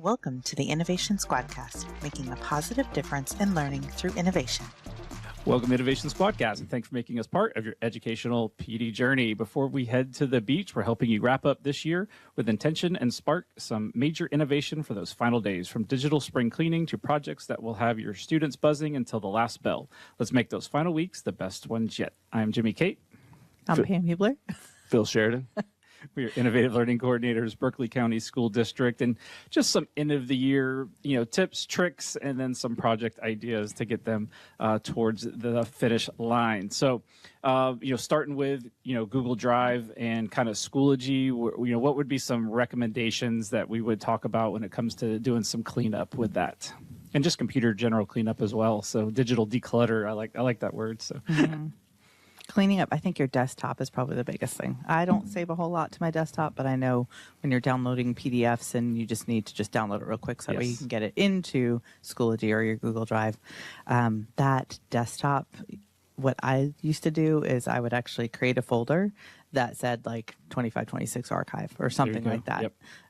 Welcome to the Innovation Squadcast, making a positive difference in learning through innovation. Welcome to Innovation Squadcast, and thanks for making us part of your educational PD journey. Before we head to the beach, we're helping you wrap up this year with intention and spark some major innovation for those final days, from digital spring cleaning to projects that will have your students buzzing until the last bell. Let's make those final weeks the best ones yet. I'm Jimmy Kate. I'm Pam Hubler. Phil Sheridan. We are Innovative Learning Coordinators, Berkeley County School District, and just some end of the year, tips, tricks, and then some project ideas to get them towards the finish line. So, starting with, Google Drive and kind of Schoology, what would be some recommendations that we would talk about when it comes to doing some cleanup with that? And just computer general cleanup as well. So digital declutter, I like that word. So. Mm-hmm. Cleaning up, I think your desktop is probably the biggest thing. I don't save a whole lot to my desktop, but I know when you're downloading PDFs and you just need to just download it real quick so that way you can get it into Schoology or your Google Drive. That desktop, what I used to do is I would actually create a folder that said like 2526 archive or something like that.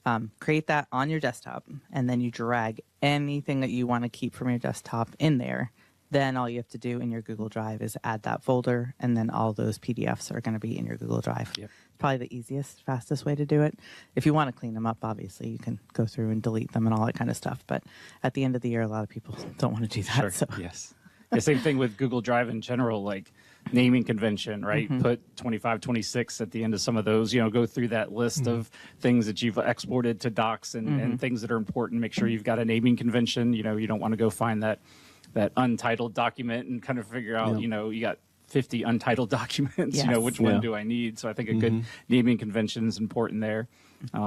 Yep. Create that on your desktop, and then you drag anything that you want to keep from your desktop in there. Then all you have to do in your Google Drive is add that folder, and then all those PDFs are going to be in your Google Drive. Yep. It's probably the easiest, fastest way to do it. If you want to clean them up, obviously, you can go through and delete them and all that kind of stuff. But at the end of the year, a lot of people don't want to do that. Sure. So. Yes. The same thing with Google Drive in general, like naming convention, right? Mm-hmm. Put 2526 at the end of some of those, go through that list mm-hmm. of things that you've exported to docs and, mm-hmm. and things that are important. Make sure you've got a naming convention. You don't want to go find that untitled document and kind of figure out, you got 50 untitled documents, yes. Which one do I need? So I think a good naming convention is important there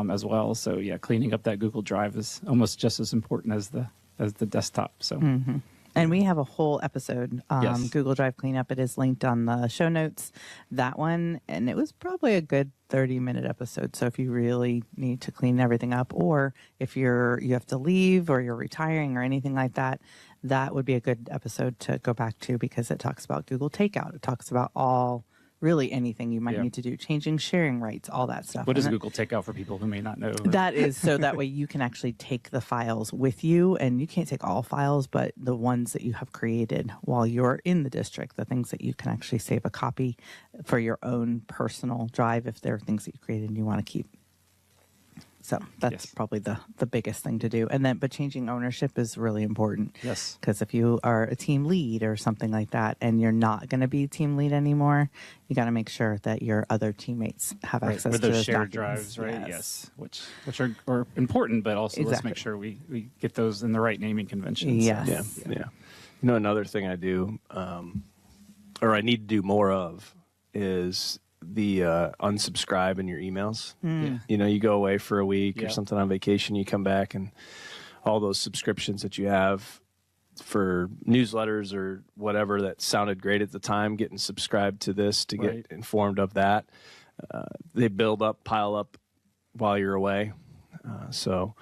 as well. So cleaning up that Google Drive is almost just as important as the desktop. So. Mm-hmm. And we have a whole episode, yes. Google Drive cleanup. It is linked on the show notes, that one. And it was probably a good 30-minute episode. So if you really need to clean everything up, or if you have to leave or you're retiring or anything like that, that would be a good episode to go back to, because it talks about Google Takeout. It talks about really anything you might need to do, changing sharing rights, all that stuff. What is Google Takeout for people who may not know? That is so that way you can actually take the files with you, and you can't take all files, but the ones that you have created while you're in the district, the things that you can actually save a copy for your own personal drive if there are things that you created and you want to keep. So that's probably the biggest thing to do. But changing ownership is really important. Yes. Because if you are a team lead or something like that, and you're not going to be team lead anymore, you got to make sure that your other teammates have access to those shared documents. drives, right? Yes. Which are important, but also let's make sure we get those in the right naming conventions. Yes. Yeah. Another thing I do, or I need to do more of, is the unsubscribe in your emails. You go away for a week or something on vacation, you come back, and all those subscriptions that you have for newsletters or whatever that sounded great at the time, getting subscribed to this to get informed of that, they pile up while you're away. So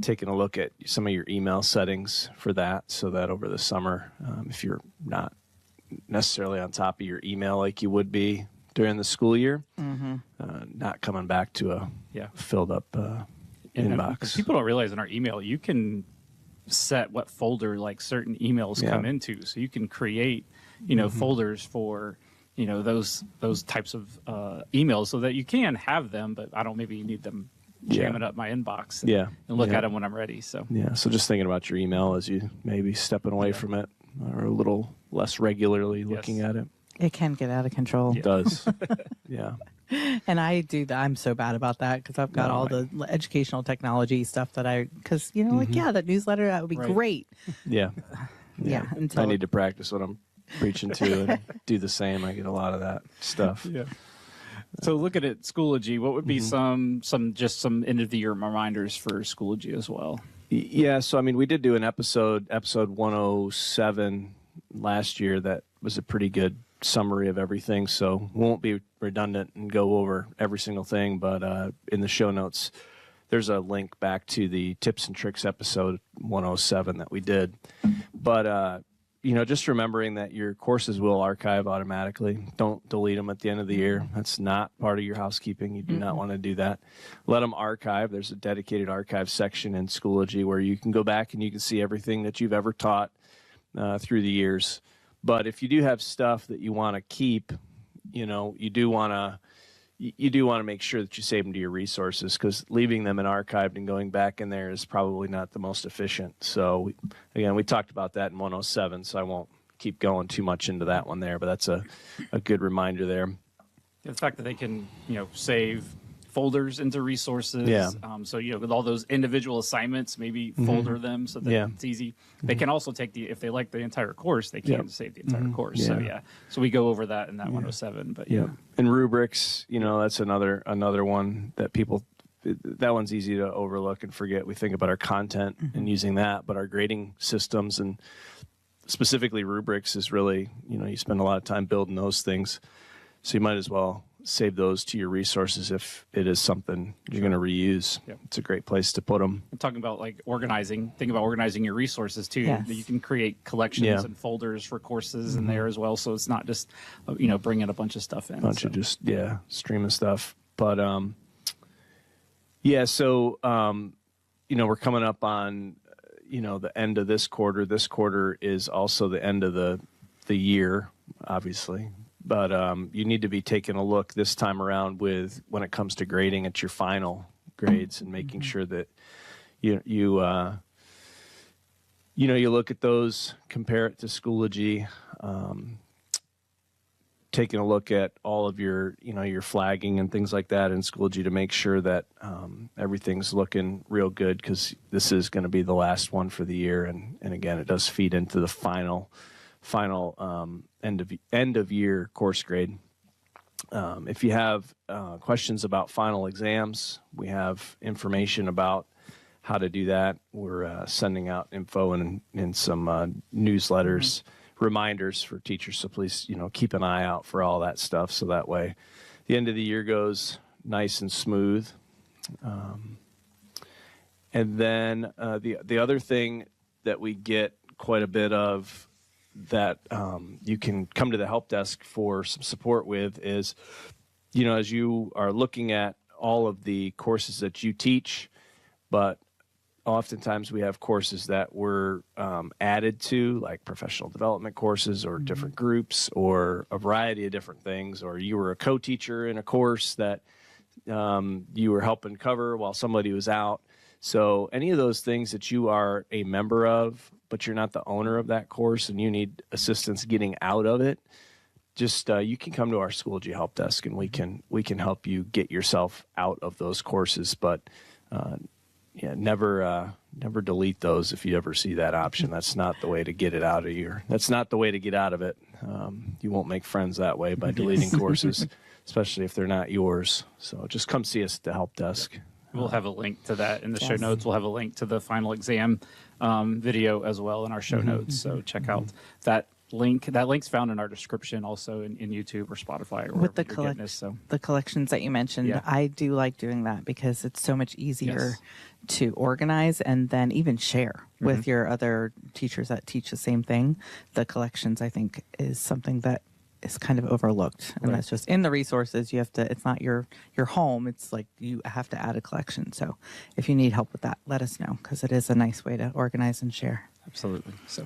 taking a look at some of your email settings for that, so that over the summer, if you're not necessarily on top of your email like you would be during the school year, not coming back to a filled up inbox. People don't realize in our email, you can set what folder like certain emails come into. So you can create, folders for, those types of emails, so that you can have them, but I don't maybe need them jamming up my inbox and look at them when I'm ready. So so just thinking about your email as you maybe stepping away from it, or a little less regularly looking at it. It can get out of control. It does. And I do that. I'm so bad about that, because I've got all the educational technology stuff that that newsletter, that would be great. Yeah. Until I need to practice what I'm preaching to and do the same. I get a lot of that stuff. Yeah. So looking at Schoology, what would be some end of the year reminders for Schoology as well? Yeah. So, we did do an episode 107 last year that was a pretty good summary of everything, so won't be redundant and go over every single thing, but in the show notes there's a link back to the tips and tricks episode 107 that we did. But just remembering that your courses will archive automatically. Don't delete them at the end of the year. That's not part of your housekeeping. You do not want to do that. Let them archive. There's a dedicated archive section in Schoology where you can go back and you can see everything that you've ever taught through the years. But if you do have stuff that you want to keep, you do want to make sure that you save them to your resources, because leaving them in archived and going back in there is probably not the most efficient. So we talked about that in 107, so I won't keep going too much into that one there, but that's a good reminder there. The fact that they can, save folders into resources. Yeah. So, with all those individual assignments, maybe folder them so that it's easy. They can also take if they like the entire course, they can save the entire course. So, So we go over that in that 107, but And rubrics, that's another one that that one's easy to overlook and forget. We think about our content and using that, but our grading systems and specifically rubrics is really, you spend a lot of time building those things. So you might as well save those to your resources if it is something you're going to reuse. Yeah. It's a great place to put them. I'm talking about organizing. Think about organizing your resources too. Yes. You can create collections and folders for courses in there as well. So it's not just, bringing a bunch of stuff in. Stream of stuff. But so we're coming up on the end of this quarter. This quarter is also the end of the year, obviously. But you need to be taking a look this time around when it comes to grading at your final grades and making sure that you look at those, compare it to Schoology, taking a look at all of your flagging and things like that in Schoology to make sure that everything's looking real good, because this is going to be the last one for the year, and again, it does feed into the final end of year course grade. If you have questions about final exams, we have information about how to do that. We're sending out info and in some newsletters, reminders for teachers. So please, keep an eye out for all that stuff. So that way the end of the year goes nice and smooth. And then the other thing that we get quite a bit of that you can come to the help desk for some support with is, as you are looking at all of the courses that you teach, but oftentimes we have courses that were added to, like professional development courses or different groups or a variety of different things, or you were a co-teacher in a course that you were helping cover while somebody was out. So any of those things that you are a member of, but you're not the owner of that course and you need assistance getting out of it, just you can come to our Schoology help desk and we can help you get yourself out of those courses. But never delete those if you ever see that option. That's not the way to get it out of your. That's not the way to get out of it. You won't make friends that way by deleting courses, especially if they're not yours. So just come see us at the help desk. We'll have a link to that in the show notes. We'll have a link to the final exam video as well in our show notes. So check out that link. That link's found in our description also in YouTube or Spotify or with the the collections that you mentioned. I do like doing that because it's so much easier to organize and then even share with your other teachers that teach the same thing. The collections, I think, is something that is kind of overlooked, and that's just in the resources. You have to, it's not your home, it's like you have to add a collection. So if you need help with that, let us know, because it is a nice way to organize and share. Absolutely. So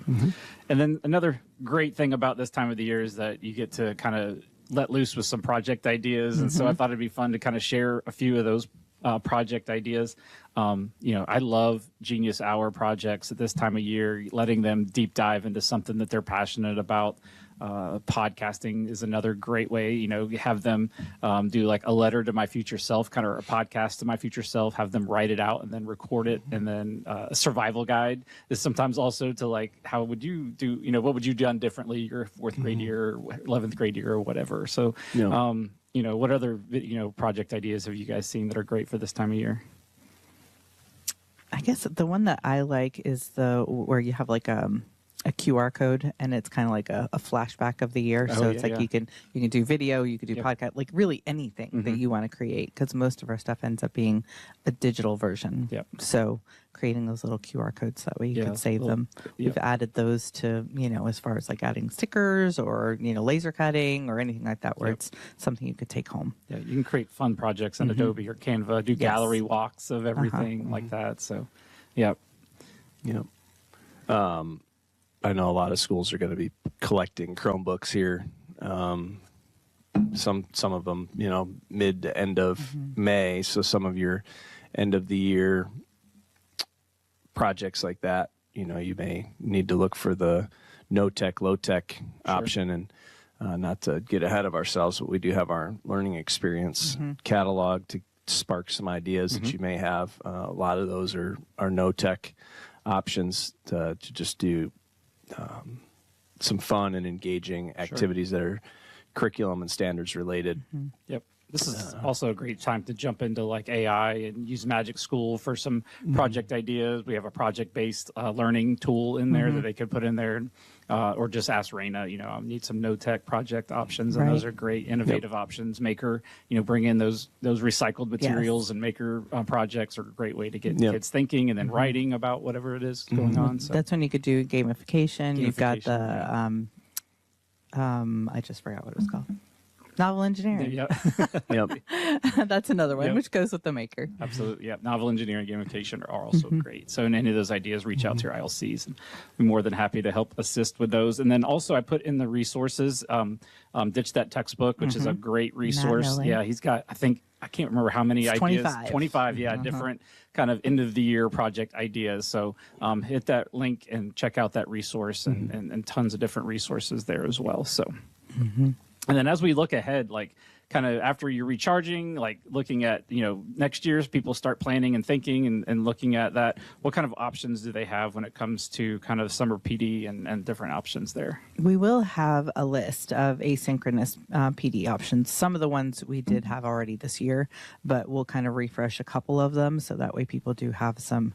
and then another great thing about this time of the year is that you get to kind of let loose with some project ideas, and so I thought it'd be fun to kind of share a few of those project ideas. I love Genius Hour projects at this time of year, letting them deep dive into something that they're passionate about. Podcasting is another great way. You have them do like a letter to my future self, kind of a podcast to my future self, have them write it out and then record it. And then a survival guide is sometimes also to like, how would you do, what would you done differently your fourth grade year, or 11th grade year or whatever. So, what other, project ideas have you guys seen that are great for this time of year? I guess the one that I like is where you have like a QR code, and it's kind of like a flashback of the year. So it's like you can do video, you could do podcast, like really anything that you want to create, because most of our stuff ends up being a digital version. So creating those little QR codes, that way you could save them. We've added those to, as far as like adding stickers or, laser cutting or anything like that, where it's something you could take home. Yeah, you can create fun projects in Adobe or Canva, do gallery walks of everything like that. So, I know a lot of schools are going to be collecting Chromebooks here. Some of them, mid to end of May. So some of your end of the year projects like that, you may need to look for the no tech, low tech option. And not to get ahead of ourselves, but we do have our learning experience catalog to spark some ideas that you may have. A lot of those are no tech options to just do some fun and engaging activities that are curriculum and standards related. Yep. This is also a great time to jump into like AI and use Magic School for some project ideas. We have a project-based learning tool in there that they could put in there, or just ask Raina, I need some no-tech project options, and those are great innovative options. Maker, bring in those recycled materials, and Maker projects are a great way to get kids thinking and then writing about whatever it is going on. So that's when you could do gamification. You've got the, I just forgot what it was called. Novel engineering. That's another one, which goes with the Maker. Absolutely. Yeah. Novel engineering, gamification are also great. So in any of those ideas, reach out to your ILCs, and we're more than happy to help assist with those. And then also I put in the resources, Ditch That Textbook, which is a great resource. Yeah. He's got, I can't remember how many ideas. 25. Different kind of end of the year project ideas. So hit that link and check out that resource, and tons of different resources there as well. So. And then as we look ahead, like kind of after you're recharging, like looking at, next year's, people start planning and thinking and looking at that. What kind of options do they have when it comes to kind of summer PD and different options there? We will have a list of asynchronous PD options. Some of the ones we did have already this year, but we'll kind of refresh a couple of them, so that way people do have some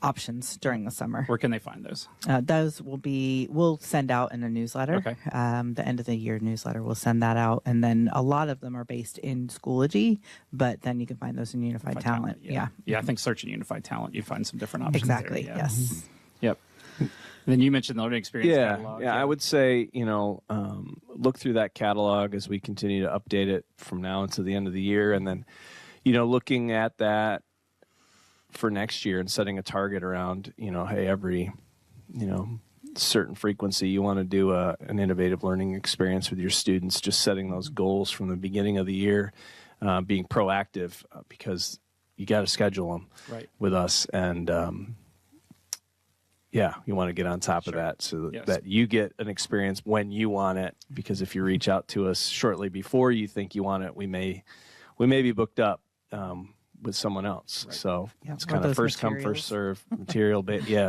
options during the summer. Where can they find those? Those we'll send out in a newsletter. Okay. The end of the year newsletter, we'll send that out. And then a lot of them are based in Schoology, but then you can find those in Unified Talent. Yeah, I think search in Unified Talent, you find some different options. Exactly. There. Yes. Yep. And then you mentioned the learning experience catalog. I would say, look through that catalog as we continue to update it from now until the end of the year. And then, looking at that for next year and setting a target around, hey, every, certain frequency you want to do an innovative learning experience with your students, just setting those goals from the beginning of the year, being proactive, because you got to schedule them with us. And, you want to get on top of that so that you get an experience when you want it, because if you reach out to us shortly before you think you want it, we may be booked up with someone else. So it's kind of first come, first serve material.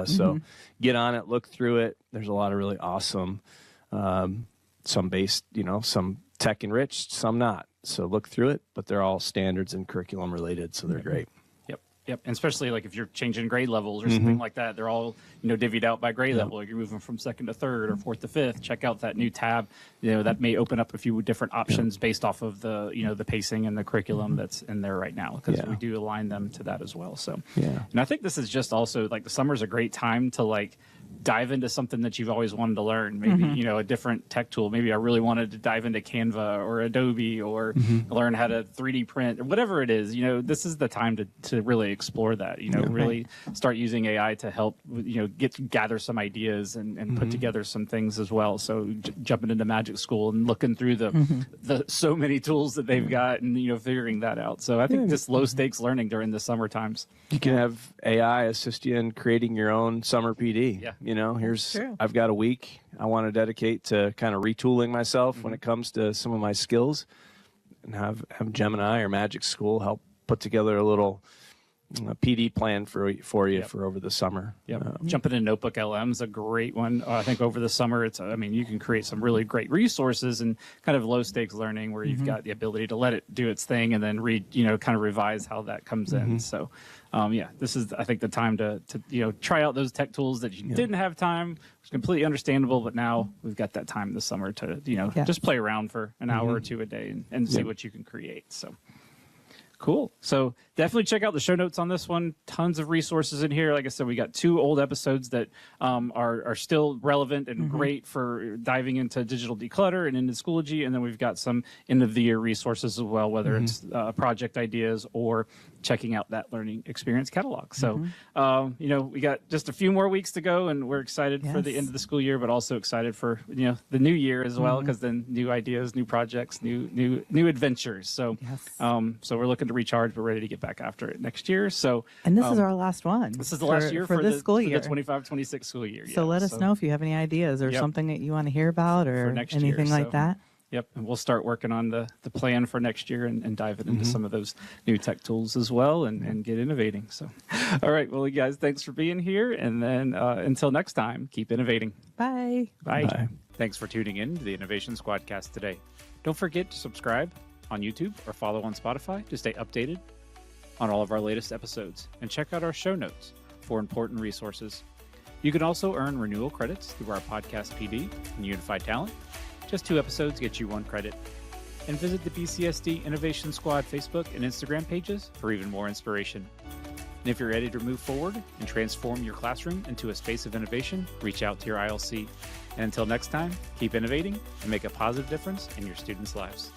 So get on it, look through it. There's a lot of really awesome, some based, some tech enriched, some not. So look through it, but they're all standards and curriculum related. So they're great. Yep. And especially like if you're changing grade levels or something like that, they're all, divvied out by grade level. Like you're moving from second to third or fourth to fifth. Check out that new tab. That may open up a few different options based off of the, the pacing and the curriculum that's in there right now, because we do align them to that as well. So, and I think this is just also like the summer's a great time to like dive into something that you've always wanted to learn. Maybe, a different tech tool. Maybe I really wanted to dive into Canva or Adobe or learn how to 3D print or whatever it is. This is the time to really explore that, really start using AI to help, gather some ideas and put together some things as well. So jumping into Magic School and looking through the so many tools that they've got and, figuring that out. So I think just low stakes learning during the summer times. You can have AI assist you in creating your own summer PD. I've got a week I want to dedicate to kind of retooling myself when it comes to some of my skills, and have Gemini or Magic School help put together a little, PD plan for you Yep. for over the summer. Yep. Jumping in Notebook LM is a great one. I think over the summer, you can create some really great resources and kind of low stakes learning where you've got the ability to let it do its thing and then kind of revise how that comes in. So, this is, I think, the time to try out those tech tools that you didn't have time. It's completely understandable, but now we've got that time this summer to, just play around for an hour or two a day and see what you can create. So. Cool. So definitely check out the show notes on this one. Tons of resources in here. Like I said, we got 2 old episodes that are still relevant and great for diving into digital declutter and into Schoology. And then we've got some end of the year resources as well, whether it's project ideas or checking out that learning experience catalog. So, we got just a few more weeks to go, and we're excited for the end of the school year, but also excited for, the new year as well, because then new ideas, new projects, new adventures. So, so we're looking to recharge, but ready to get back after it next year. So, and this is our last one. This is the last year for this school year, the 25-26 school year. So let us know if you have any ideas or something that you want to hear about or anything like that. Yep, and we'll start working on the plan for next year and diving into some of those new tech tools as well and get innovating. So, all right, well, you guys, thanks for being here. And then until next time, keep innovating. Bye. Bye. Bye. Thanks for tuning in to the Innovation Squadcast today. Don't forget to subscribe on YouTube or follow on Spotify to stay updated on all of our latest episodes. And check out our show notes for important resources. You can also earn renewal credits through our podcast PD and Unified Talent. Just 2 episodes get you 1 credit. And visit the BCSD Innovation Squad Facebook and Instagram pages for even more inspiration. And if you're ready to move forward and transform your classroom into a space of innovation, reach out to your ILC. And until next time, keep innovating and make a positive difference in your students' lives.